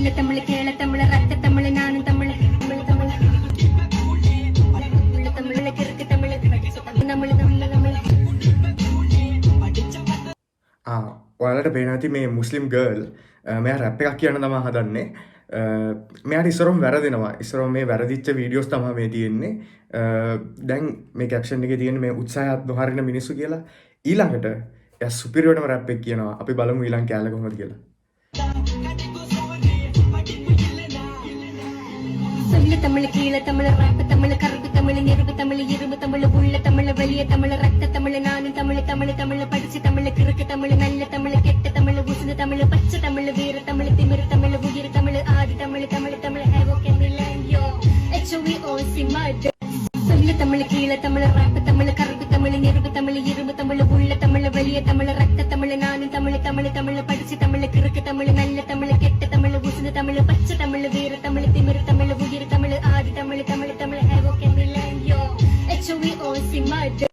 உள்ள தமிழ் கேள தமிழ் ரத்த தமிழ் நானும் தமிழ் தமிழ் தமிழ் உள்ள தமிழ்ல கிறுக்கு தமிழ் தமிழ் தமிழ் தமிழ் ඔයාලට පේනවා ඇති මේ මුස්ලිම් ගර්ල් මෙයා රැප් එකක් කියන්න තමයි හදන්නේ. මෙයාට ඉස්සරම වැරදෙනවා. ඉස්සරම මේ වැරදිච්ච වීඩියෝස් තමයි මේ තියෙන්නේ. දැන් මේ කැප්ෂන් එකේ තියෙන්නේ මේ උත්සාහයත් නොහරින මිනිස්සු කියලා. ඊළඟට එයා සුපිරියරටම රැප් එක කියනවා. අපි බලමු ඊළඟ කෑල්ල කොහොමද කියලා. சொல்ல தமிழ் கீழ தமிழ் ரப்ப தமிழ் கருப்பு தமிழ் நெருப்பு தமிழ் இரும்பு தமிழ் உள்ள தமிழ் வெளிய தமிழ் ரத்த தமிழ் நானும் தமிழ் தமிழ் தமிழ் படிச்சு தமிழ் கிறுக்கு தமிழ் நல்ல தமிழ் கெட்ட தமிழ் உசுந்து தமிழ் பச்சை தமிழ் வீர தமிழ் திமிர் தமிழ் உயிர் தமிழ் ஆதி தமிழ் தமிழ் தமிழ் ஹேவோ கெமிலோ HOVOC மட் சொல்ல தமிழ் கீழ தமிழ் ரப்ப தமிழ் கருப்பு தமிழ் நெருப்பு தமிழ் இரும்பு தமிழ் உள்ள தமிழ் வெளிய தமிழ் ரத்த தமிழ் நானும் தமிழ் தமிழ் தமிழ் படிச்சு தமிழ் கிறுக்கு தமிழ் நல்ல தமிழ் கெட்ட தமிழ் உசுந்து தமிழ் பச்சை தமிழ் வீர தமிழ் திமிர் தமிழ் உயிர் தமிழ் ஆதி தமிழ் தமிழ் தமிழ் ஹேவோ கெமிலோ HOVOC மட்